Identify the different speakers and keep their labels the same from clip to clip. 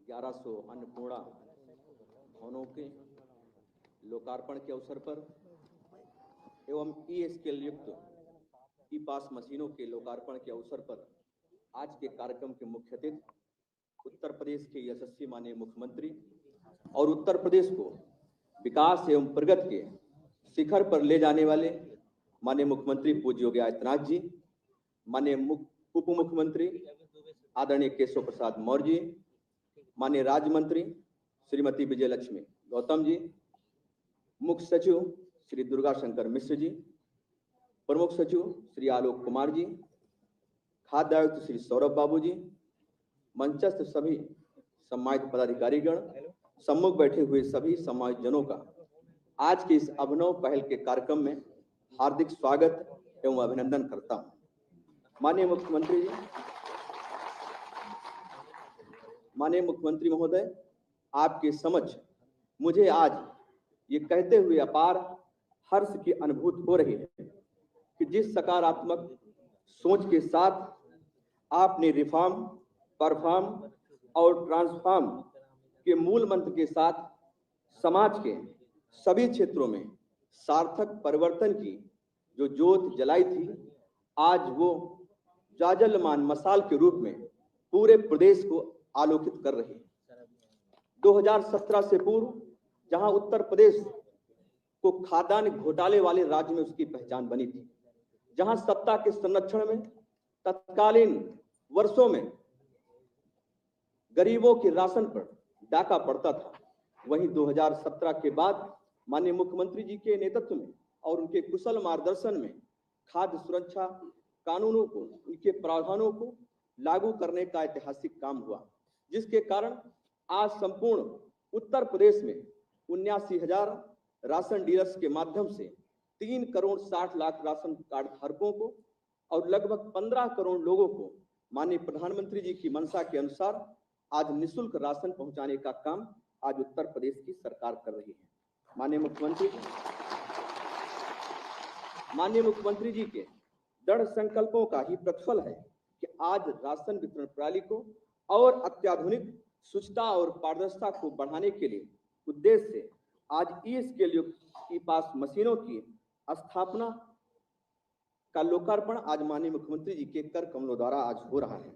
Speaker 1: 1100 अन्नपूर्णा भवनों के लोकार्पण के अवसर पर एवं ई स्केल युक्त ई पास मशीनों के लोकार्पण के अवसर पर आज के कार्यक्रम के मुख्य अतिथि उत्तर प्रदेश के यशस्वी माननीय मुख्यमंत्री और उत्तर प्रदेश को विकास एवं प्रगति के शिखर पर ले जाने वाले माननीय मुख्यमंत्री पूज्य योगी आदित्यनाथ जी, माननीय उप मुख्यमंत्री आदरणीय केशव प्रसाद मौर्य जी, माननीय राज्य मंत्री श्रीमती विजय लक्ष्मी गौतम जी, मुख्य सचिव श्री दुर्गा शंकर मिश्र जी, प्रमुख सचिव श्री आलोक कुमार जी, खाद्य आयुक्त श्री सौरभ बाबू जी, मंचस्थ सभी सम्मानित पदाधिकारीगण, सम्मुख बैठे हुए सभी सम्मानित जनों का आज के इस अभिनव पहल के कार्यक्रम में हार्दिक स्वागत एवं अभिनंदन करता हूं। माननीय मुख्यमंत्री महोदय, आपके समक्ष मुझे आज ये कहते हुए अपार हर्ष की अनुभूति हो रही है कि जिस सकारात्मक सोच के साथ आपने रिफॉर्म, परफॉर्म और ट्रांसफॉर्म के मूल मंत्र के साथ समाज के सभी क्षेत्रों में सार्थक परिवर्तन की जो ज्योत जलाई थी, आज वो जाजलमान मशाल के रूप में पूरे प्रदेश को आलोकित कर रही है। 2017 से पूर्व जहां उत्तर प्रदेश को खाद्यान्न घोटाले वाले राज्य में उसकी पहचान बनी थी, जहां सत्ता के संरक्षण में तत्कालीन वर्षों में गरीबों के राशन पर डाका पड़ता था, वहीं 2017 के बाद माननीय मुख्यमंत्री जी के नेतृत्व में और उनके कुशल मार्गदर्शन में खाद्य सुरक्षा कानूनों को, उनके प्रावधानों को लागू करने का ऐतिहासिक काम हुआ, जिसके कारण आज संपूर्ण उत्तर प्रदेश में 79,000 राशन डीलर्स के माध्यम से 3 करोड़ 60 लाख राशन कार्ड धारकों को और लगभग 15 करोड़ लोगों को माननीय प्रधानमंत्री जी की मंशा के अनुसार आज निःशुल्क राशन पहुंचाने का काम आज उत्तर प्रदेश की सरकार कर रही है। माननीय मुख्यमंत्री जी के दृढ़ संकल्पों का ही प्रतिफल है कि आज राशन वितरण प्रणाली को और अत्याधुनिक शुचिता और पारदर्शिता को बढ़ाने के लिए उद्देश्य से आज ई स्केल युक्त ई पास मशीनों की स्थापना का लोकार्पण आज माननीय मुख्यमंत्री जी के कर कमलों द्वारा आज हो रहा है।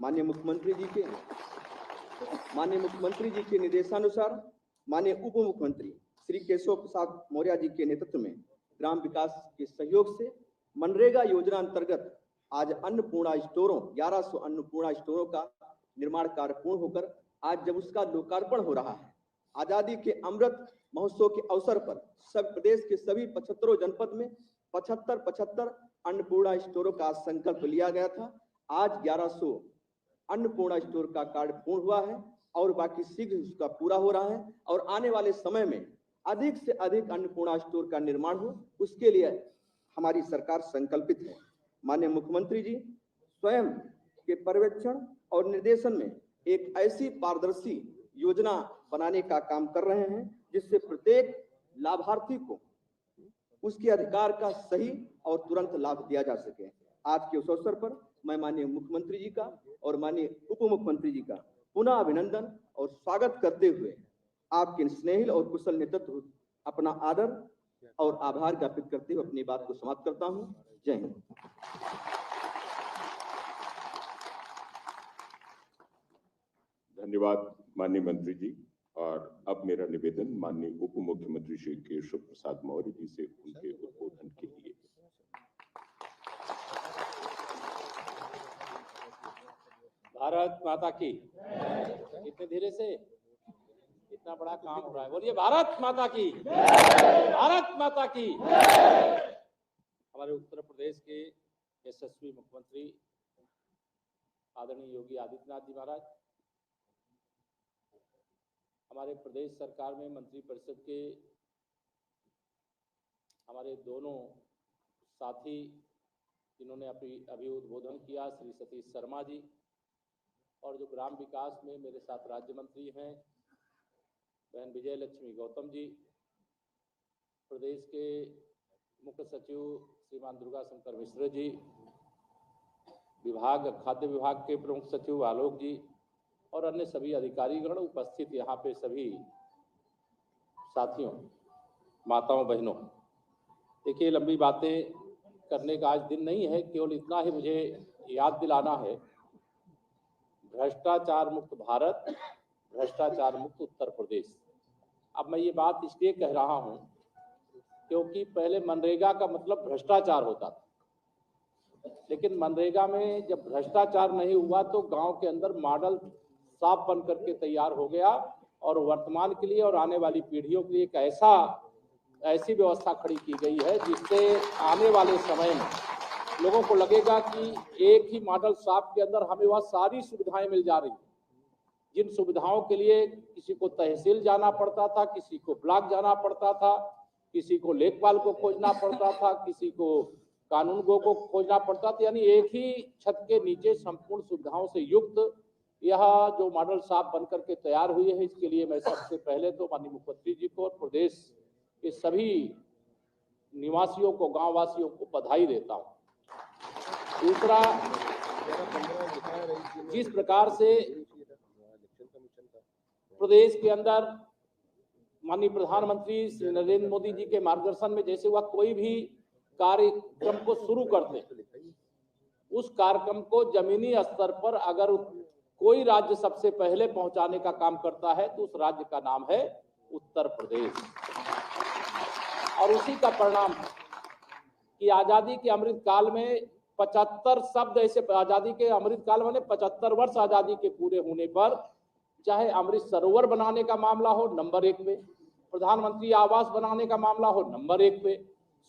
Speaker 1: माननीय मुख्यमंत्री जी के निर्देशानुसार माननीय उप मुख्यमंत्री श्री केशव प्रसाद मौर्य जी के नेतृत्व में ग्राम विकास के सहयोग से मनरेगा योजना अंतर्गत आज अन्नपूर्णा स्टोरों 1100 अन्नपूर्णा स्टोरों का निर्माण कार्य पूर्ण होकर आज जब उसका लोकार्पण हो रहा है, आजादी के अमृत महोत्सव के अवसर पर सब प्रदेश के सभी 75 जनपद में 75 अन्नपूर्णा स्टोरों का संकल्प लिया गया था। आज 1100 अन्नपूर्णा स्टोर का कार्य पूर्ण हुआ है और बाकी शीघ्र उसका पूरा हो रहा है और आने वाले समय में अधिक से अधिक अन्नपूर्णा स्टोर का निर्माण हो, उसके लिए हमारी सरकार संकल्पित है। माननीय मुख्यमंत्री जी स्वयं के पर्यवेक्षण और निर्देशन में एक ऐसी पारदर्शी योजना बनाने का काम कर रहे हैं जिससे प्रत्येक लाभार्थी को उसके अधिकार का सही और तुरंत लाभ दिया जा सके। आज के उस अवसर पर मैं माननीय मुख्यमंत्री जी का और माननीय उप मुख्यमंत्री जी का पुनः अभिनंदन और स्वागत करते हुए आपके स्नेहिल और कुशल नेतृत्व अपना आदर और आभार ज्ञापित करते हुए अपनी बात को समाप्त करता हूं। जय हिंद।
Speaker 2: धन्यवाद माननीय मंत्री जी। और अब मेरा निवेदन माननीय उप मुख्यमंत्री श्री केशव प्रसाद मौर्य जी से उनके उद्बोधन के लिए।
Speaker 3: भारत माता की। इतने धीरे से इतना बड़ा काम हो रहा है, बोलिए भारत माता की। भारत माता की। हमारे उत्तर प्रदेश के यशस्वी मुख्यमंत्री आदरणीय योगी आदित्यनाथ जी महाराज, हमारे प्रदेश सरकार में मंत्री परिषद के हमारे दोनों साथी जिन्होंने अभी उद्बोधन किया, श्री सतीश शर्मा जी, और जो ग्राम विकास में मेरे साथ राज्य मंत्री हैं बहन विजय लक्ष्मी गौतम जी, प्रदेश के मुख्य सचिव श्रीमान दुर्गा शंकर मिश्र जी, खाद्य विभाग के प्रमुख सचिव आलोक जी, और अन्य सभी अधिकारीगण, उपस्थित यहाँ पे सभी साथियों, माताओं, बहनों, देखिए लंबी बातें करने का आज दिन नहीं है, केवल इतना ही मुझे याद दिलाना है, भ्रष्टाचार मुक्त भारत, भ्रष्टाचार मुक्त उत्तर प्रदेश। अब मैं ये बात इसलिए कह रहा हूँ क्योंकि पहले मनरेगा का मतलब भ्रष्टाचार होता था, लेकिन मनरेगा में जब भ्रष्टाचार नहीं हुआ तो गांव के अंदर मॉडल साफ बन करके तैयार हो गया और वर्तमान के लिए और आने वाली पीढ़ियों के लिए एक ऐसी व्यवस्था खड़ी की गई है जिससे आने वाले समय में लोगों को लगेगा कि एक ही मॉडल साफ के अंदर हमें वह सारी सुविधाएं मिल जा रही हैं, जिन सुविधाओं के लिए किसी को तहसील जाना पड़ता था, किसी को ब्लॉक जाना पड़ता था, किसी को लेखपाल को खोजना पड़ता था, किसी को कानून गो को खोजना पड़ता था, यानी एक ही छत के नीचे संपूर्ण सुविधाओं से युक्त यह जो मॉडल साफ बन करके तैयार हुई है, इसके लिए मैं सबसे पहले तो माननीय मुख्यमंत्री जी को और प्रदेश के सभी निवासियों को, गांव वासियों को बधाई देता हूं। दूसरा, जिस प्रकार से प्रदेश के अंदर माननीय प्रधानमंत्री श्री नरेंद्र मोदी जी के मार्गदर्शन में जैसे वह कोई भी कार्यक्रम को शुरू करते हैं, उस कार्यक्रम को जमीनी स्तर पर अगर कोई राज्य सबसे पहले पहुंचाने का काम करता है तो उस राज्य का नाम है उत्तर प्रदेश। और उसी का परिणाम है कि आजादी के अमृत काल में 75 शब्द ऐसे, आजादी के अमृत काल में 75 वर्ष आजादी के पूरे होने पर, चाहे अमृत सरोवर बनाने का मामला हो नंबर 1 पे, प्रधानमंत्री आवास बनाने का मामला हो नंबर 1 पे,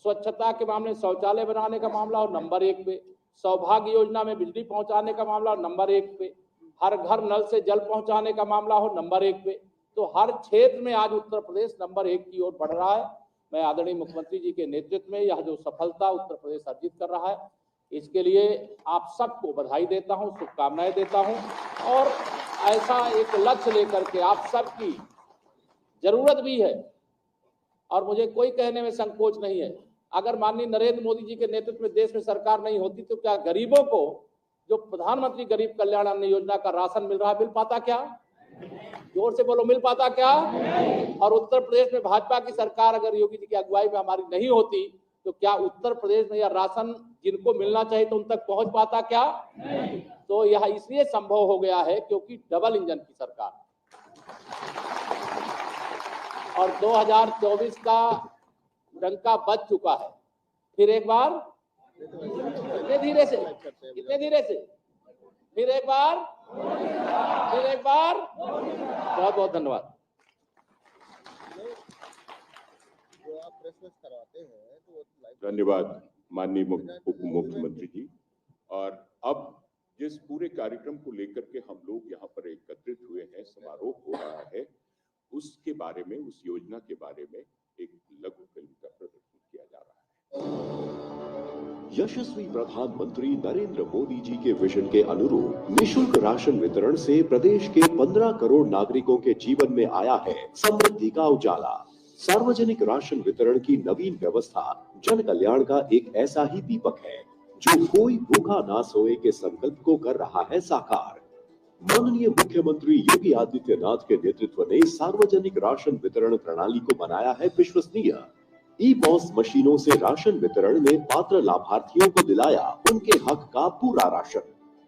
Speaker 3: स्वच्छता के मामले में शौचालय बनाने का मामला हो नंबर 1 पे, सौभाग्य योजना में बिजली पहुंचाने का मामला हो नंबर 1 पे, हर घर नल से जल पहुंचाने का मामला हो नंबर 1 पे, तो हर क्षेत्र में आज उत्तर प्रदेश नंबर 1 की ओर बढ़ रहा है। मैं आदरणीय मुख्यमंत्री जी के नेतृत्व में यह जो सफलता उत्तर प्रदेश अर्जित कर रहा है, इसके लिए आप सबको बधाई देता हूं, शुभकामनाएं देता हूं और ऐसा एक लक्ष्य लेकर के आप सबकी जरूरत भी है और मुझे कोई कहने में संकोच नहीं है। अगर माननीय नरेंद्र मोदी जी के नेतृत्व में देश में सरकार नहीं होती तो क्या गरीबों को जो प्रधानमंत्री गरीब कल्याण अन्न योजना का राशन मिल रहा है, मिल पाता क्या? जोर से बोलो, मिल पाता क्या? और उत्तर प्रदेश में भाजपा की सरकार अगर योगी जी की अगुवाई में हमारी नहीं होती तो क्या उत्तर प्रदेश में यह राशन जिनको मिलना चाहिए तो उन तक पहुंच पाता क्या? तो यह इसलिए संभव हो गया है क्योंकि डबल इंजन की सरकार और 2024 का डंका बज चुका है। फिर एक बार इतने धीरे से फिर एक बार बहुत बहुत धन्यवाद।
Speaker 2: धन्यवाद माननीय उप मुख्यमंत्री जी। और अब जिस पूरे कार्यक्रम को लेकर के हम लोग यहाँ पर एकत्रित हुए हैं, समारोह हो रहा है, उसके बारे में, उस योजना के बारे में एक लघु फिल्म का प्रदर्शन किया जा रहा है।
Speaker 4: यशस्वी प्रधानमंत्री नरेंद्र मोदी जी के विजन के अनुरूप निःशुल्क राशन वितरण से प्रदेश के 15 करोड़ नागरिकों के जीवन में आया है समृद्धि का उजाला। सार्वजनिक राशन वितरण की नवीन व्यवस्था जन कल्याण का एक ऐसा ही दीपक है जो कोई भूखा ना सोए के संकल्प को कर रहा है साकार। माननीय मुख्यमंत्री योगी आदित्यनाथ के नेतृत्व ने सार्वजनिक राशन वितरण प्रणाली को बनाया है विश्वसनीय। ई-पॉस मशीनों से राशन वितरण में पात्र लाभार्थियों को दिलाया उनके हक का पूरा राशन।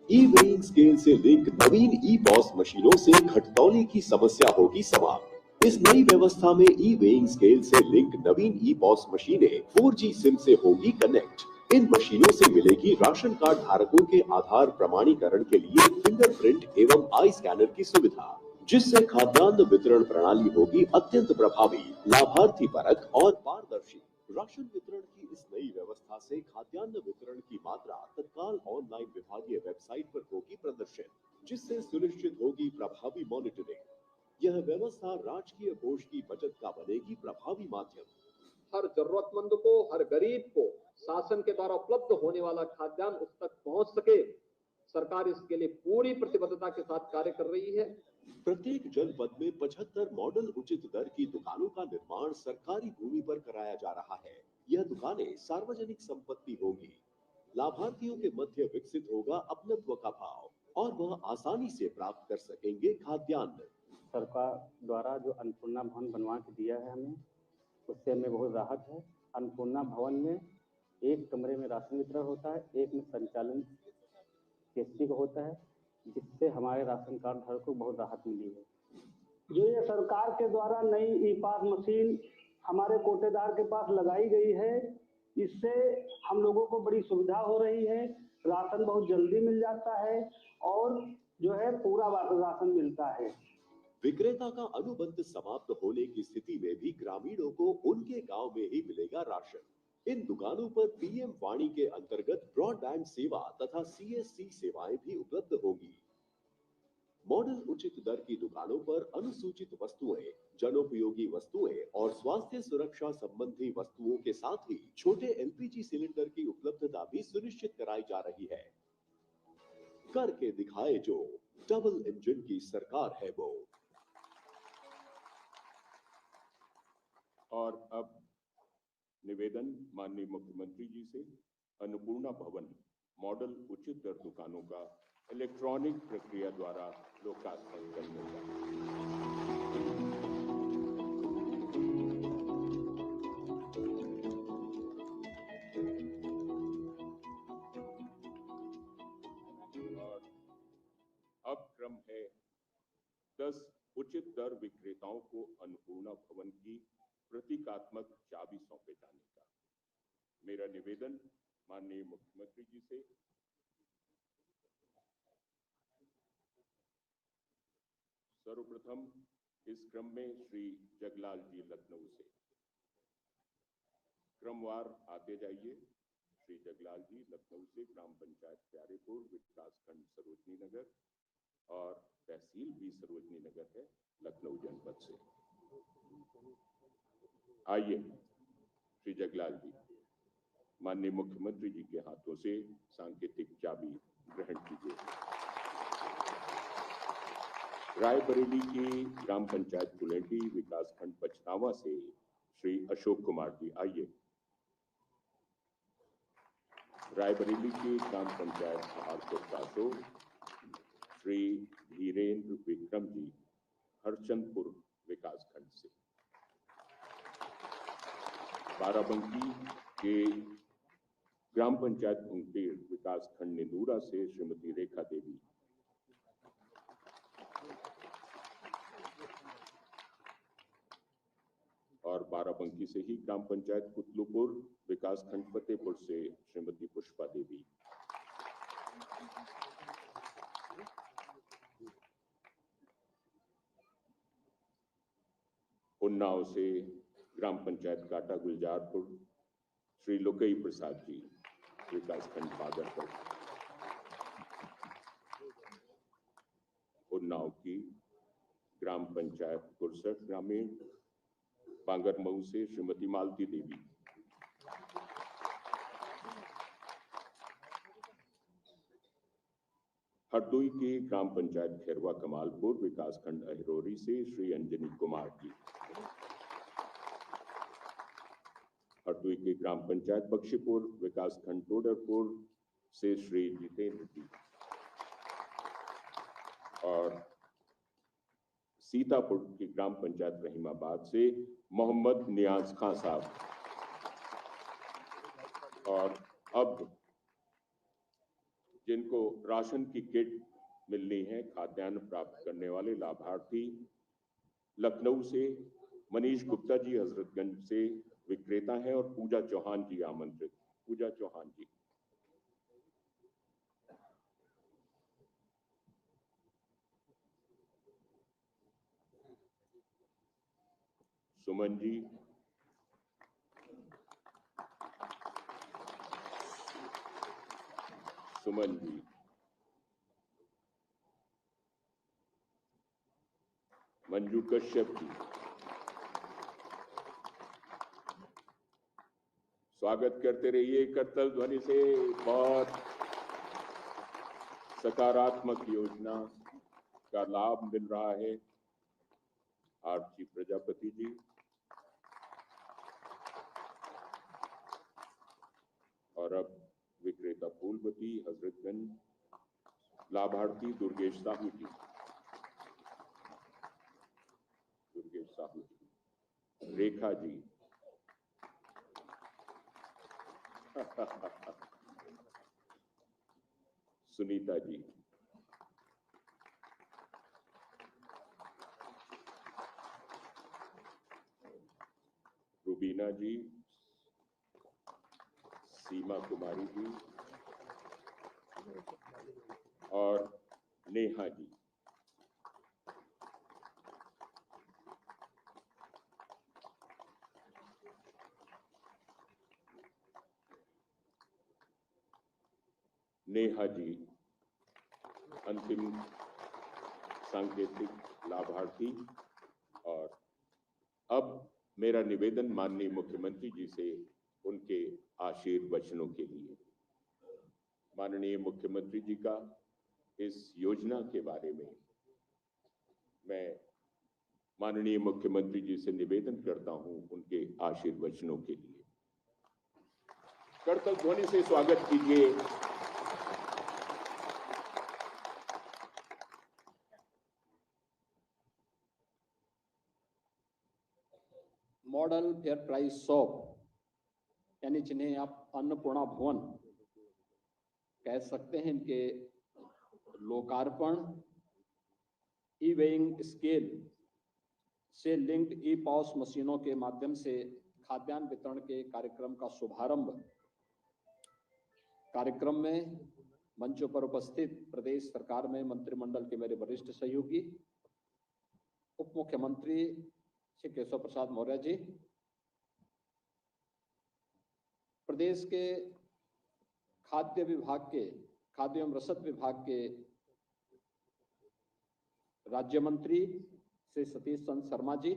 Speaker 4: ई-वेइंग स्केल से लिंक नवीन ई-पॉस मशीनों से घटतौली की समस्या होगी समाप्त। इस नई व्यवस्था में ई-वेइंग स्केल से लिंक नवीन ई-पॉस मशीनें 4G सिम से होगी कनेक्ट। इन मशीनों से मिलेगी राशन कार्ड धारकों के आधार प्रमाणीकरण के लिए फिंगरप्रिंट एवं आई स्कैनर की सुविधा, जिससे खाद्यान्न वितरण प्रणाली होगी अत्यंत प्रभावी, लाभार्थी परक और पारदर्शी। राशन वितरण की इस नई व्यवस्था से खाद्यान्न वितरण की मात्रा तत्काल ऑनलाइन विभागीय वेबसाइट पर होगी प्रदर्शित, जिससे सुनिश्चित होगी प्रभावी मॉनिटरिंग। यह व्यवस्था राजकीय कोष की बचत का बनेगी प्रभावी माध्यम।
Speaker 5: हर जरूरतमंद को, हर गरीब को शासन के द्वारा उपलब्ध होने वाला खाद्यान्न उस तक पहुंच सके, सरकार इसके लिए पूरी प्रतिबद्धता के साथ कार्य कर रही है।
Speaker 4: प्रत्येक जनपद में 75 मॉडल उचित दर की दुकानों का निर्माण सरकारी भूमि पर कराया जा रहा है। यह दुकानें सार्वजनिक संपत्ति होंगी। लाभार्थियों के मध्य विकसित होगा अपनत्व का भाव और वह आसानी से प्राप्त कर सकेंगे खाद्यान्न।
Speaker 6: सरकार द्वारा जो अन्नपूर्णा भवन बनवा के दिया है हमें, उससे हमें बहुत राहत है। अन्नपूर्णा भवन में एक कमरे में राशन वितरण होता है, एक में संचालन केसी को होता है, जिससे हमारे राशन कार्ड धारकों को बहुत राहत मिली है।
Speaker 7: जो ये सरकार के द्वारा नई ई पास मशीन हमारे कोटेदार के पास लगाई गई है, इससे हम लोगों को बड़ी सुविधा हो रही है। राशन बहुत जल्दी मिल जाता है और जो है पूरा राशन मिलता है।
Speaker 4: विक्रेता का अनुबंध समाप्त होने की स्थिति में भी ग्रामीणों को उनके गांव में ही मिलेगा राशन। इन दुकानों पर पीएम वाणी के अंतर्गत ब्रॉडबैंड सेवा तथा सीएससी सेवाएं भी उपलब्ध होगी। मॉडल उचित दर की दुकानों पर अनुसूचित वस्तुएं, जनोपयोगी वस्तुएं और स्वास्थ्य सुरक्षा संबंधी वस्तुओं के साथ ही छोटे एलपीजी सिलेंडर की उपलब्धता भी सुनिश्चित कराई जा रही है। करके दिखाए जो, डबल इंजन की सरकार है वो।
Speaker 2: और अब निवेदन माननीय मुख्यमंत्री जी से अन्नपूर्णा भवन मॉडल उचित दर दुकानों का इलेक्ट्रॉनिक प्रक्रिया द्वारा लोकार्पण करने का। और अब क्रम है 10 उचित दर विक्रेताओं को अन्नपूर्णा भवन की प्रतीकात्मक चाबी सौंपे जाने का। मेरा निवेदन माननीय मुख्यमंत्री जी से सर्वप्रथम इस क्रम में श्री जगलाल जी लखनऊ से क्रमवार आते जाइए। श्री जगलाल जी लखनऊ से ग्राम पंचायत प्यारेपुर, विकासखंड सरोजनी नगर और तहसील भी सरोजनी नगर है, लखनऊ जनपद से। आइए श्री जगलाल जी, माननीय मुख्यमंत्री जी के हाथों से सांकेतिक चाबी ग्रहण कीजिए। रायबरेली की ग्राम पंचायत कुलेंटी, विकासखंड पछतावा से श्री अशोक कुमार जी आइए। रायबरेली की ग्राम पंचायत पहाड़पुर कासो श्री धीरेन्द्र विक्रम जी, हरचंदपुर विकासखंड से। बाराबंकी के ग्राम पंचायत मुंगेर, विकासखंड निंदूरा से श्रीमती रेखा देवी। और बाराबंकी से ही ग्राम पंचायत कुतलुपुर, विकासखंड फतेहपुर से श्रीमती पुष्पा देवी। उन्नाव से ग्राम पंचायत काटा गुलजारपुर श्री लोकई प्रसाद जी, विकासखंड बागरपुर। उन्नाव की ग्राम पंचायत कुरसठ ग्रामीण, बांगरमऊ से श्रीमती मालती देवी। हरदोई की ग्राम पंचायत खैरवा कमालपुर, विकासखंड अहिरोरी से श्री अंजनी कुमार जी। हरदोई की ग्राम पंचायत बख्शीपुर, विकासखंड टोडरपुर से श्री जितेंद्र जी। और सीतापुर की ग्राम पंचायत रहीमाबाद से मोहम्मद नियाज खान साहब। और अब जिनको राशन की किट मिलनी है, खाद्यान्न प्राप्त करने वाले लाभार्थी लखनऊ से मनीष गुप्ता जी हजरतगंज से विक्रेता हैं और पूजा चौहान जी आमंत्रित। पूजा चौहान जी। सुमन जी। सुमन जी। मंजू कश्यप जी। स्वागत करते रहिए करतल ध्वनि से। बहुत सकारात्मक योजना का लाभ मिल रहा है। आरती प्रजापति जी। और अब विक्रेता फूलवती हजरतगंज लाभार्थी दुर्गेश साहू जी। दुर्गेश साहू जी। रेखा जी। सुनीता जी। रुबीना जी। सीमा कुमारी जी और नेहा जी। नेहा जी अंतिम सांकेतिक लाभार्थी। और अब मेरा निवेदन माननीय मुख्यमंत्री जी से उनके आशीर्वचनों के लिए। माननीय मुख्यमंत्री जी का इस योजना के बारे में मैं माननीय मुख्यमंत्री जी से निवेदन करता हूं उनके आशीर्वचनों के लिए। करतल ध्वनि से स्वागत कीजिए।
Speaker 5: मॉडल फेयर प्राइस शॉप यानी जिन्हें आप अन्नपूर्णा भवन कह सकते हैं, इनके लोकार्पण ई वेइंग स्केल से लिंक्ड ई पॉस मशीनों के माध्यम से खाद्यान्न वितरण के कार्यक्रम का शुभारंभ कार्यक्रम में मंचों पर उपस्थित प्रदेश सरकार में मंत्रिमंडल के मेरे वरिष्ठ सहयोगी उप मुख्यमंत्री श्री केशव प्रसाद मौर्य जी, प्रदेश के खाद्य विभाग के खाद्य एवं रसद विभाग के राज्य मंत्री श्री सतीश चंद्र शर्मा जी,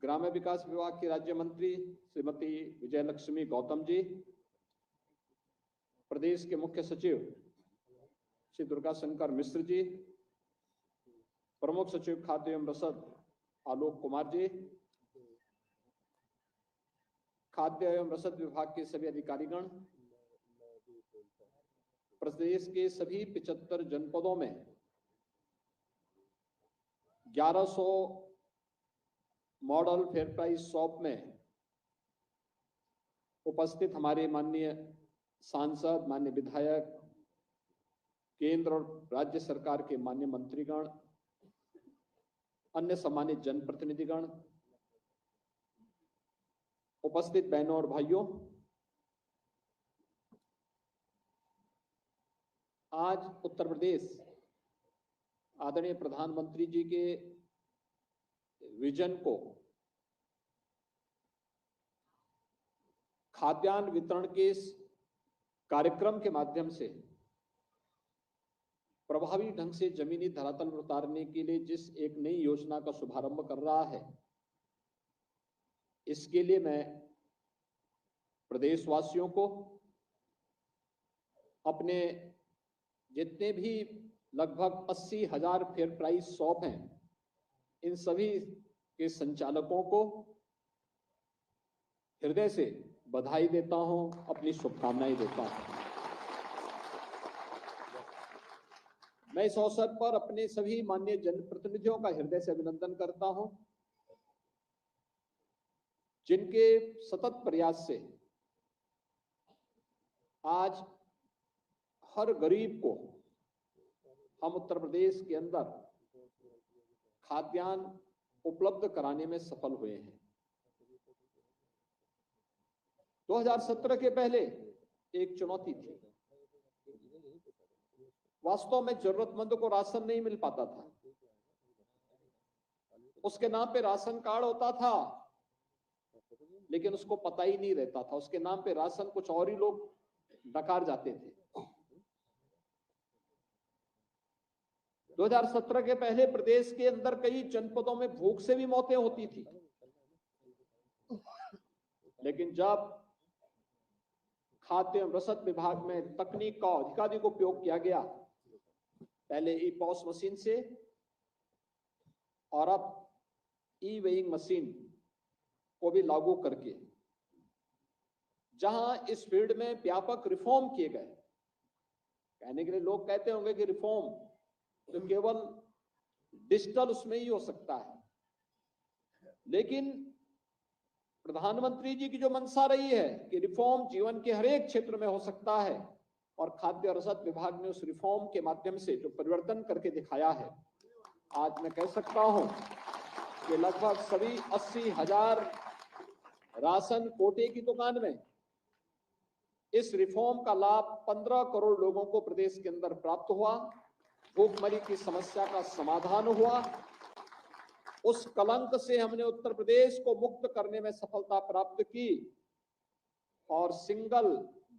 Speaker 5: ग्राम्य विकास विभाग के राज्य मंत्री श्रीमती विजयलक्ष्मी गौतम जी, प्रदेश के मुख्य सचिव श्री दुर्गा शंकर मिश्र जी, प्रमुख सचिव खाद्य एवं रसद आलोक कुमार जी, खाद्य एवं रसद विभाग के सभी अधिकारीगण, प्रदेश के सभी 75 जनपदों में 1100 मॉडल फेयर प्राइस शॉप में उपस्थित हमारे माननीय सांसद, माननीय विधायक, केंद्र और राज्य सरकार के माननीय मंत्रीगण, अन्य सम्मानित जनप्रतिनिधिगण, उपस्थित बहनों और भाइयों, आज उत्तर प्रदेश आदरणीय प्रधानमंत्री जी के विजन को खाद्यान्न वितरण के इस कार्यक्रम के माध्यम से प्रभावी ढंग से जमीनी धरातल पर उतारने के लिए जिस एक नई योजना का शुभारंभ कर रहा है, इसके लिए मैं प्रदेशवासियों को, अपने जितने भी लगभग 80,000 फेयर प्राइस शॉप हैं, इन सभी के संचालकों को हृदय से बधाई देता हूं, अपनी शुभकामनाएं देता हूं। मैं इस अवसर पर अपने सभी माननीय जनप्रतिनिधियों का हृदय से अभिनंदन करता हूं, जिनके सतत प्रयास से आज हर गरीब को हम उत्तर प्रदेश के अंदर खाद्यान्न उपलब्ध कराने में सफल हुए हैं। 2017 के पहले एक चुनौती थी। वास्तव में जरूरतमंद को राशन नहीं मिल पाता था। उसके नाम पे राशन कार्ड होता था, लेकिन उसको पता ही नहीं रहता था। उसके नाम पे राशन कुछ और ही लोग नकार जाते थे। 2017 के पहले प्रदेश के अंदर कई जनपदों में भूख से भी मौतें होती थी, लेकिन जब खाद्य एवं रसद विभाग में तकनीक का अधिकाधिक उपयोग किया गया, पहले ई पॉस मशीन से और अब ई वेइंग मशीन को भी लागू करके, जहां इस फील्ड में व्यापक रिफॉर्म किए गए, कहने के लिए लोग कहते होंगे कि रिफॉर्म तो केवल डिजिटल उसमें ही हो सकता है, लेकिन प्रधानमंत्री जी की जो मंशा रही है कि रिफॉर्म जीवन के हर एक क्षेत्र में हो सकता है, और खाद्य और रसद विभाग ने उस रिफॉर्म के माध्यम से जो परिवर्तन करके दिखाया है, आज मैं कह सकता हूं कि लगभग सभी 80,000 राशन कोटे की दुकान में इस रिफॉर्म का लाभ 15 करोड़ लोगों को प्रदेश के अंदर प्राप्त हुआ। भूखमरी की समस्या का समाधान हुआ। उस कलंक से हमने उत्तर प्रदेश को मुक्त करने में सफलता प्राप्त की, और सिंगल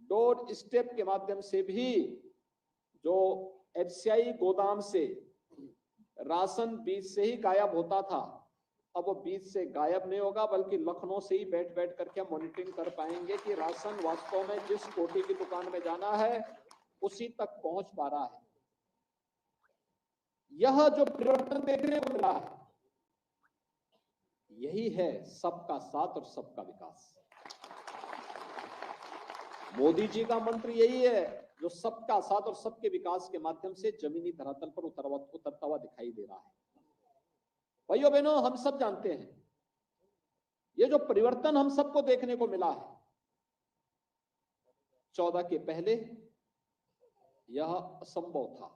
Speaker 5: डोर स्टेप के माध्यम से भी जो एफसीआई गोदाम से राशन बीच से ही गायब होता था, अब वो बीच से गायब नहीं होगा, बल्कि लखनऊ से ही बैठ बैठ करके हम मॉनिटरिंग कर पाएंगे कि राशन वास्तव में जिस कोटे की दुकान में जाना है उसी तक पहुंच पा रहा है। यह जो परिवर्तन देखने को मिला है, यही है सबका साथ और सबका विकास। मोदी जी का मंत्र यही है जो सबका साथ और सबके विकास के माध्यम से जमीनी धरातल पर उतरता हुआ दिखाई दे रहा है। भाइयों बहनों, हम सब जानते हैं ये जो परिवर्तन हम सबको देखने को मिला है, 14 के पहले यह असंभव था।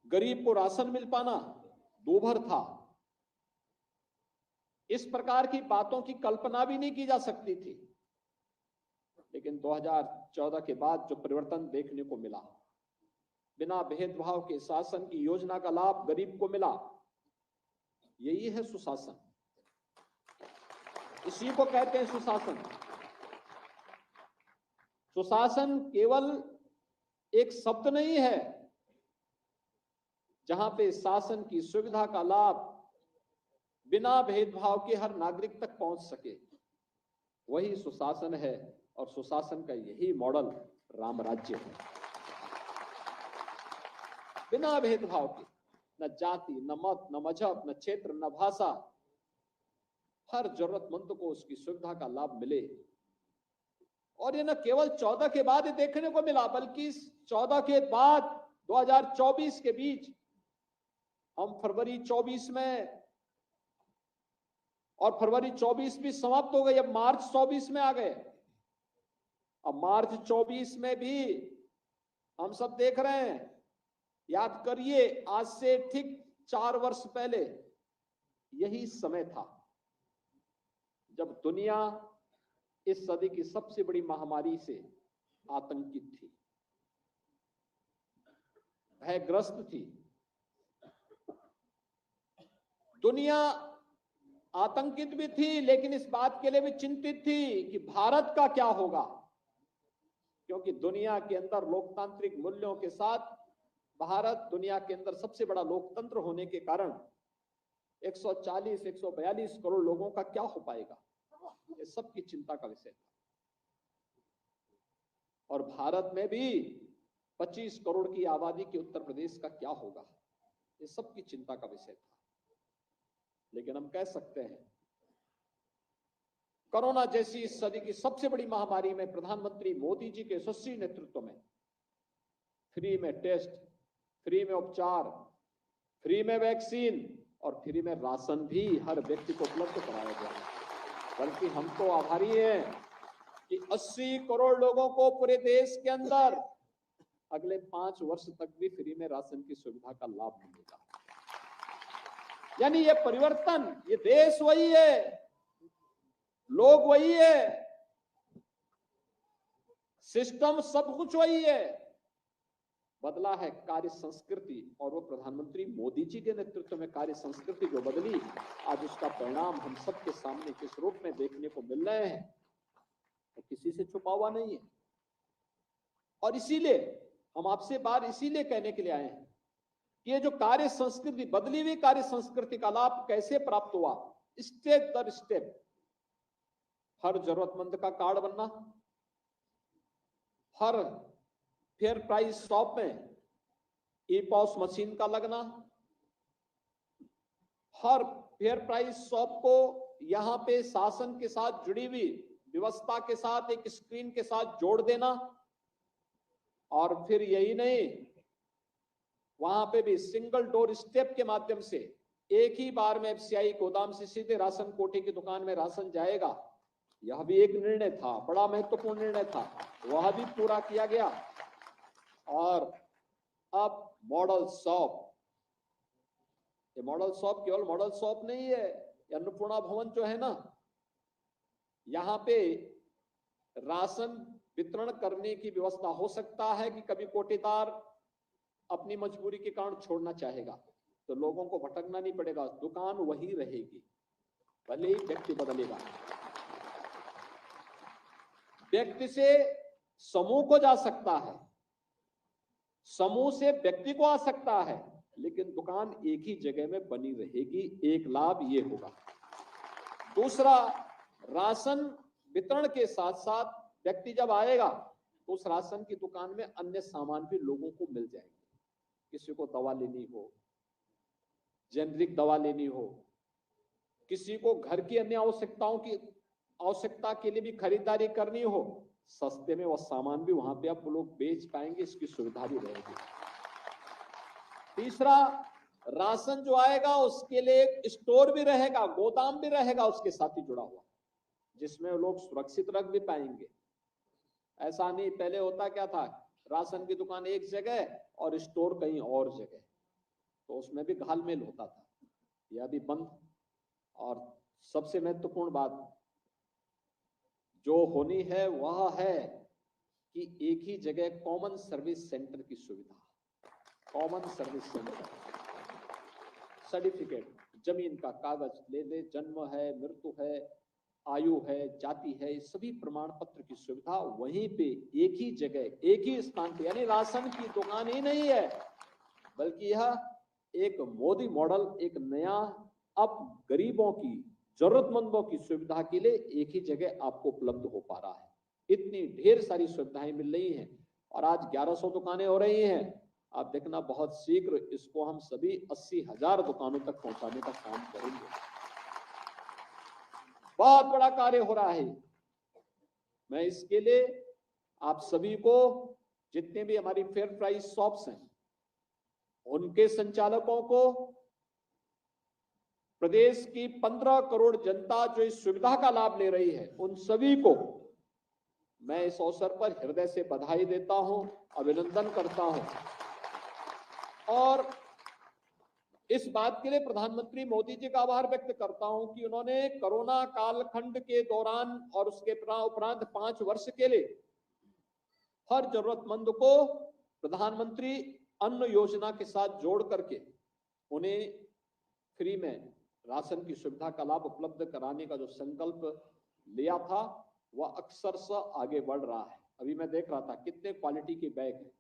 Speaker 5: गरीब को राशन मिल पाना दूभर था। इस प्रकार की बातों की कल्पना भी नहीं की जा सकती थी। लेकिन 2014 के बाद जो परिवर्तन देखने को मिला, बिना भेदभाव के शासन की योजना का लाभ गरीब को मिला, यही है सुशासन। इसी को कहते हैं सुशासन। सुशासन केवल एक शब्द नहीं है, जहां पे शासन की सुविधा का लाभ बिना भेदभाव के हर नागरिक तक पहुंच सके, वही सुशासन है। और सुशासन का यही मॉडल राम राज्य है। बिना भेदभाव के, न जाति, न मत, न मजहब, न क्षेत्र, न भाषा, हर जरूरतमंद को उसकी सुविधा का लाभ मिले। और ये न केवल 14 के बाद ही देखने को मिला, बल्कि 14 के बाद 2024 के बीच हम फरवरी 24 में, और फरवरी 24 भी समाप्त हो गई, अब मार्च 24 में आ गए। अब मार्च 24 में भी हम सब देख रहे हैं, याद करिए आज से ठीक 4 वर्ष पहले यही समय था जब दुनिया इस सदी की सबसे बड़ी महामारी से आतंकित थी, भयग्रस्त थी। दुनिया आतंकित भी थी, लेकिन इस बात के लिए भी चिंतित थी कि भारत का क्या होगा, क्योंकि दुनिया के अंदर लोकतांत्रिक मूल्यों के साथ भारत दुनिया के अंदर सबसे बड़ा लोकतंत्र होने के कारण 140-142 करोड़ लोगों का क्या हो पाएगा, ये सबकी चिंता का विषय था। और भारत में भी 25 करोड़ की आबादी के उत्तर प्रदेश का क्या होगा, ये सबकी चिंता का विषय था। लेकिन हम कह सकते हैं कोरोना जैसी इस सदी की सबसे बड़ी महामारी में प्रधानमंत्री मोदी जी के यशस्वी नेतृत्व में फ्री में टेस्ट, फ्री में उपचार, फ्री में वैक्सीन और फ्री में राशन भी हर व्यक्ति को उपलब्ध कराया गया है। बल्कि हम तो आभारी हैं कि 80 करोड़ लोगों को पूरे देश के अंदर अगले 5 वर्ष तक भी फ्री में राशन की सुविधा का लाभ मिलेगा। यानी ये परिवर्तन, ये देश वही है, लोग वही है, सिस्टम सब कुछ वही है, बदला है कार्य संस्कृति। और वो प्रधानमंत्री मोदी जी के नेतृत्व में कार्य संस्कृति जो बदली, आज उसका परिणाम हम सबके सामने किस रूप में देखने को मिल रहे हैं, तो किसी से छुपा हुआ नहीं है। और इसीलिए हम आपसे बात इसीलिए कहने के लिए आए हैं कि ये जो कार्य संस्कृति, बदली हुई कार्य संस्कृति का लाभ कैसे प्राप्त हुआ, स्टेप दर स्टेप हर जरूरतमंद का कार्ड बनना, हर फेयर प्राइस शॉप में ई-पॉस मशीन का लगना, हर फेयर प्राइस शॉप को यहां पे शासन के साथ जुड़ी हुई व्यवस्था के साथ एक स्क्रीन के साथ जोड़ देना, और फिर यही नहीं, वहां पे भी सिंगल डोर स्टेप के माध्यम से एक ही बार में एफसीआई गोदाम से सीधे राशन कोटे की दुकान में राशन जाएगा। यह भी एक निर्णय था, बड़ा महत्वपूर्ण निर्णय था, वह भी पूरा किया गया। और अब मॉडल शॉप, ये मॉडल शॉप केवल मॉडल शॉप नहीं है, अन्नपूर्णा भवन जो है ना, यहाँ पे राशन वितरण करने की व्यवस्था हो सकता है कि कभी कोटेदार अपनी मजबूरी के कारण छोड़ना चाहेगा, तो लोगों को भटकना नहीं पड़ेगा, दुकान वही रहेगी, भले ही व्यक्ति बदलेगा। व्यक्ति से समूह को जा सकता है, समूह से व्यक्ति को आ सकता है, लेकिन दुकान एक ही जगह में बनी रहेगी। एक लाभ ये होगा। दूसरा, राशन वितरण के साथ साथ व्यक्ति जब आएगा तो उस राशन की दुकान में अन्य सामान भी लोगों को मिल जाएंगे। किसी को दवा लेनी हो, जेनरिक दवा लेनी हो, किसी को घर की अन्य आवश्यकता के लिए भी खरीदारी करनी हो, सस्ते में वह सामान भी वहां पे आप लोग बेच पाएंगे, इसकी सुविधा भी रहेगी। तीसरा, राशन जो आएगा उसके लिए एक स्टोर भी रहेगा, गोदाम भी रहेगा उसके साथ ही जुड़ा हुआ, जिसमें लोग सुरक्षित रख भी पाएंगे। ऐसा नहीं, पहले होता क्या था, राशन की दुकान एक जगह और स्टोर कहीं और जगह, तो उसमें भी घालमेल होता था, यह भी बंद। और सबसे महत्वपूर्ण बात जो होनी है वह है कि एक ही जगह कॉमन सर्विस सेंटर की सुविधा, कॉमन सर्विस सेंटर, सर्टिफिकेट, जमीन का कागज ले ले, जन्म है, मृत्यु है, आयु है, जाति है, सभी प्रमाण पत्र की सुविधा वहीं पे एक ही जगह एक ही स्थान पे, यानी राशन की दुकान ही नहीं है, बल्कि यह एक मोदी मॉडल, एक नया, अब गरीबों की, जरूरतमंदों की सुविधा के लिए एक ही जगह आपको उपलब्ध हो पा रहा है। इतनी ढेर सारी सुविधाएं मिल रही हैं और आज 1100 दुकानें हो रही हैं। आप देखना बहुत शीघ्र इसको हम सभी 80,000 दुकानों तक पहुंचाने का काम करेंगे। बहुत बड़ा कार्य हो रहा है। मैं इसके लिए आप सभी को, जितने भी हमारी फेयर प्राइस शॉप्स हैं, उनके संचालकों को, प्रदेश की 15 करोड़ जनता जो इस सुविधा का लाभ ले रही है, उन सभी को मैं इस अवसर पर हृदय से बधाई देता हूं, अभिनंदन करता हूं। और इस बात के लिए प्रधानमंत्री मोदी जी का आभार व्यक्त करता हूं कि उन्होंने कोरोना कालखंड के दौरान और उसके उपरांत 5 वर्ष के लिए हर जरूरतमंद को प्रधानमंत्री अन्न योजना के साथ जोड़ करके उन्हें फ्री में राशन की सुविधा का लाभ उपलब्ध कराने का जो संकल्प लिया था वह अक्षरशः आगे बढ़ रहा है। अभी मैं देख रहा था कितने क्वालिटी के बैग हैं,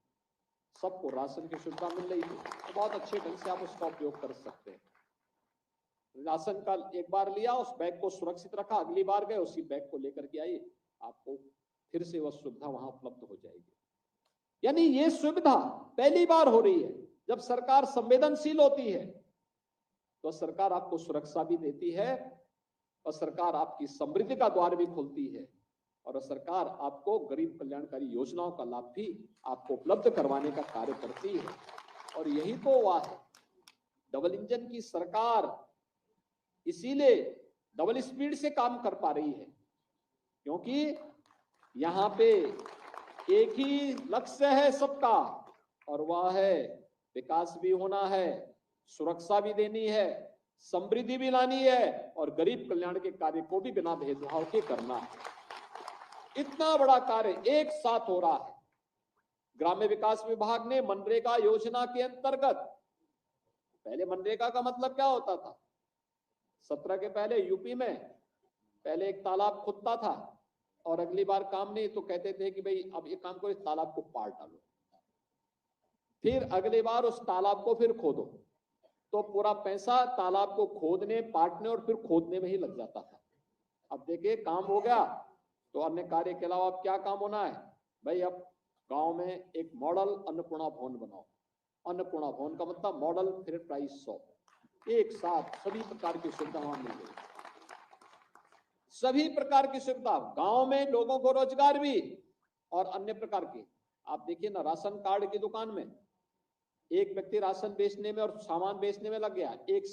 Speaker 5: सबको राशन की सुविधा मिल रही थी, तो बहुत अच्छे ढंग से आप उसका उपयोग कर सकते हैं। राशन का एक बार लिया, उस बैग को सुरक्षित रखा, अगली बार गए उसी बैग को लेकर के आइए, आपको फिर से वह सुविधा वहां उपलब्ध हो जाएगी। यानी ये सुविधा पहली बार हो रही है। जब सरकार संवेदनशील होती है तो सरकार आपको सुरक्षा भी देती है और सरकार आपकी समृद्धि का द्वार भी खोलती है और सरकार आपको गरीब कल्याणकारी योजनाओं का लाभ भी आपको उपलब्ध करवाने का कार्य करती है। और यही तो हुआ है, डबल इंजन की सरकार इसीलिए डबल स्पीड से काम कर पा रही है, क्योंकि यहाँ पे एक ही लक्ष्य है सबका, और वह है विकास भी होना है, सुरक्षा भी देनी है, समृद्धि भी लानी है और गरीब कल्याण के कार्य को भी बिना भेदभाव के करना है। इतना बड़ा कार्य एक साथ हो रहा है। ग्राम्य विकास विभाग ने मनरेगा योजना के अंतर्गत, पहले मनरेगा का मतलब क्या होता था, 17 के पहले यूपी में पहले एक तालाब खुदता था और अगली बार काम नहीं तो कहते थे कि भाई अब ये काम करो, इस तालाब को पार डालो, फिर अगली बार उस तालाब को फिर खोदो, तो पूरा पैसा तालाब को खोदने, पाटने और फिर खोदने में ही लग जाता था। अब देखिए काम हो गया तो अन्य कार्य के अलावा अब क्या काम होना है भाई, अब गांव में एक मॉडल अन्नपूर्णा भवन बनाओ। अन्नपूर्णा भवन का मतलब मॉडल फेयर प्राइस शॉप, एक साथ सभी प्रकार की सुविधा वहां मिल गई, सभी प्रकार की सुविधा, गांव में लोगों को रोजगार भी और अन्य प्रकार की आप देखिए ना, राशन कार्ड की दुकान में एक व्यक्ति राशन बेचने में और सामान बेचने में लग गया, एक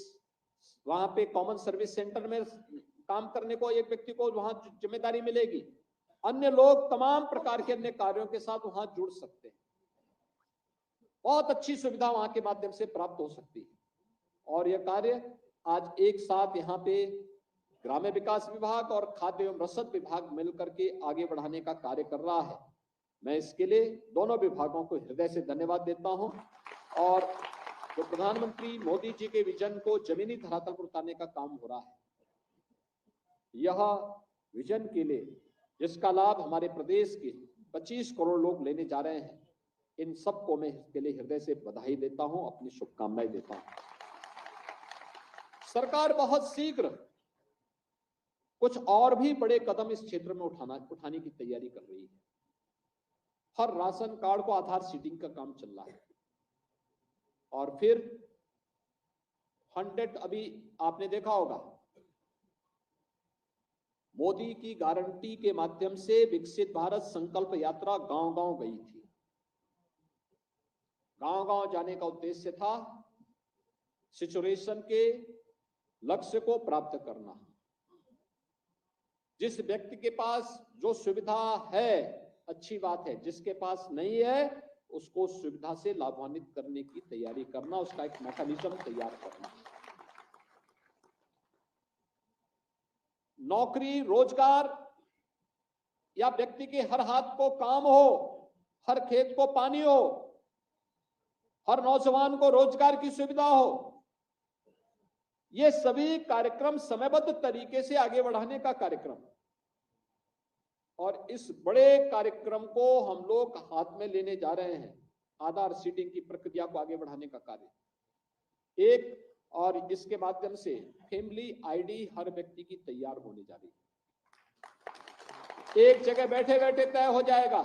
Speaker 5: वहां पे कॉमन सर्विस सेंटर में काम करने को एक व्यक्ति को वहां जिम्मेदारी मिलेगी, अन्य लोग तमाम प्रकार के अन्य कार्यों के साथ वहां जुड़ सकते हैं। बहुत अच्छी सुविधा वहां के माध्यम से प्राप्त हो सकती है। और यह कार्य आज एक साथ यहाँ पे ग्राम्य विकास विभाग और खाद्य एवं रसद विभाग मिलकर के आगे बढ़ाने का कार्य कर रहा है। मैं इसके लिए दोनों विभागों को हृदय से धन्यवाद देता हूं। और जो प्रधानमंत्री मोदी जी के विजन को जमीनी धरातल पर उतारने का काम हो रहा है, यह विजन के लिए जिसका लाभ हमारे प्रदेश के 25 करोड़ लोग लेने जा रहे हैं, इन सबको मैं इसके लिए हृदय से बधाई देता हूं, अपनी शुभकामनाएं देता हूं। सरकार बहुत शीघ्र कुछ और भी बड़े कदम इस क्षेत्र में उठाने की तैयारी कर रही है। हर राशन कार्ड को आधार सीडिंग का काम चल रहा है। और फिर 100, अभी आपने देखा होगा, मोदी की गारंटी के माध्यम से विकसित भारत संकल्प यात्रा गांव-गांव गई थी। गांव-गांव जाने का उद्देश्य था सिचुएशन के लक्ष्य को प्राप्त करना। जिस व्यक्ति के पास जो सुविधा है अच्छी बात है, जिसके पास नहीं है उसको सुविधा से लाभान्वित करने की तैयारी करना, उसका एक मैकेनिज्म तैयार करना। नौकरी, रोजगार या व्यक्ति के हर हाथ को काम हो, हर खेत को पानी हो, हर नौजवान को रोजगार की सुविधा हो, ये सभी कार्यक्रम समयबद्ध तरीके से आगे बढ़ाने का कार्यक्रम। और इस बड़े कार्यक्रम को हम लोग हाथ में लेने जा रहे हैं, आधार सीडिंग की प्रक्रिया को आगे बढ़ाने का कार्य। एक और इसके माध्यम से फैमिली आईडी हर व्यक्ति की तैयार होने जा रही है। एक जगह बैठे बैठे तय हो जाएगा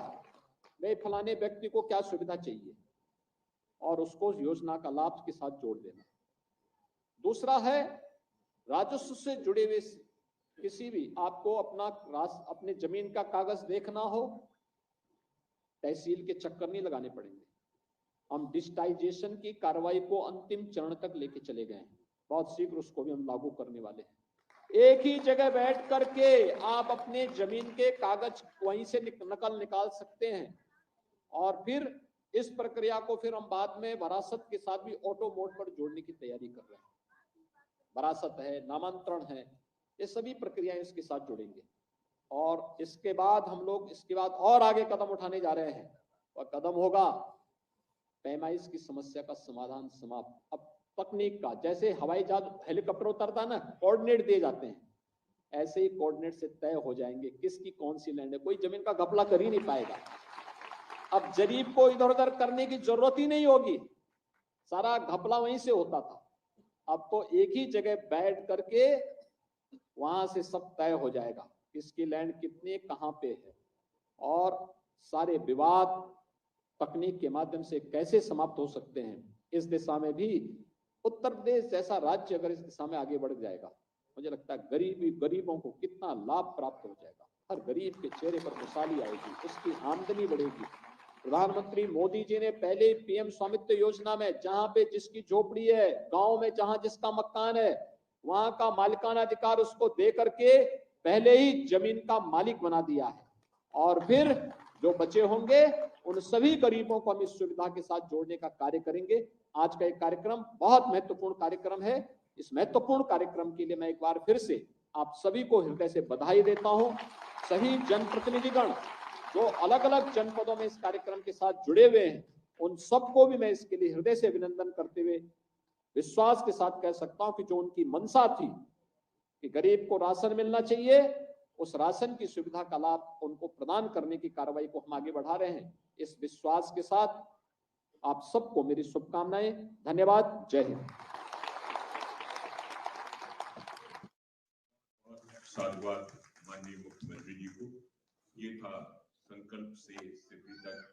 Speaker 5: भाई फलाने व्यक्ति को क्या सुविधा चाहिए और उसको योजना का लाभ के साथ जोड़ देना। दूसरा है राजस्व से जुड़े हुए किसी भी, आपको अपने जमीन का कागज देखना हो, तहसील के चक्कर नहीं लगाने पड़ेंगे। हम डिजिटाइजेशन की कार्रवाई को अंतिम चरण तक लेके चले गए हैं, बहुत शीघ्र उसको भी हम लागू करने वाले हैं। एक ही जगह बैठ करके आप अपने जमीन के कागज वहीं से नकल निकाल सकते हैं। और फिर इस प्रक्रिया को फिर हम बाद में वरासत के साथ भी ऑटो मोड पर जोड़ने की तैयारी कर रहे हैं। वरासत है, नामांतरण है, ये सभी प्रक्रियाएं इसके साथ जुड़ेंगे। और इसके बाद हम लोग इसके बाद और आगे कदम उठाने जा रहे हैं। और कदम होगा पैमाइश की समस्या का समाधान समाप्त। अब तकनीक का, जैसे हवाई जहाज हेलीकॉप्टर उतरता ना, कोऑर्डिनेट दिए जाते हैं, ऐसे ही कोऑर्डिनेट से तय हो जाएंगे किसकी कौन सी लैंड है। कोई जमीन का घपला कर ही नहीं पाएगा। अब जरीब को इधर उधर करने की जरूरत ही नहीं होगी, सारा घपला वहीं से होता था। अब तो एक ही जगह बैठ करके वहां से सब तय हो जाएगा किसकी लैंड कितनी कहां पे है, और सारे विवाद तकनीक के माध्यम से कैसे समाप्त हो सकते हैं। इस दिशा में भी उत्तर प्रदेश जैसा राज्य अगर इस दिशा में आगे बढ़ जाएगा, मुझे लगता है गरीबों को कितना लाभ प्राप्त हो जाएगा। हर गरीब के चेहरे पर खुशहाली आएगी, उसकी आमदनी बढ़ेगी। प्रधानमंत्री मोदी जी ने पहले पीएम स्वामित्व योजना में, जहां पे जिसकी झोपड़ी है, गांव में जहां जिसका मकान है, वहां का मालिकाना अधिकार उसको दे करके पहले ही जमीन का मालिक बना दिया है। और फिर जो बचे होंगे उन सभी गरीबों को हम इस सुविधा के साथ जोड़ने का कार्य करेंगे। आज का एक कार्यक्रम बहुत महत्वपूर्ण कार्यक्रम है। इस महत्वपूर्ण कार्यक्रम के लिए मैं एक बार फिर से आप सभी को हृदय से बधाई देता हूं। सभी जनप्रतिनिधिगण जो अलग अलग जनपदों में इस कार्यक्रम के साथ जुड़े हुए हैं, उन सबको भी मैं इसके लिए हृदय से अभिनंदन करते हुए विश्वास के साथ कह सकता हूं कि जो उनकी मंशा थी कि गरीब को राशन मिलना चाहिए, उस राशन की सुविधा का लाभ उनको प्रदान करने की कार्रवाई को हम आगे बढ़ा रहे हैं। इस विश्वास के साथ आप सबको मेरी शुभकामनाएं। धन्यवाद। जय हिंद।
Speaker 2: साधुवाद माननीय मुख्यमंत्री जी को। ये था संकल्प से सिद्धि तक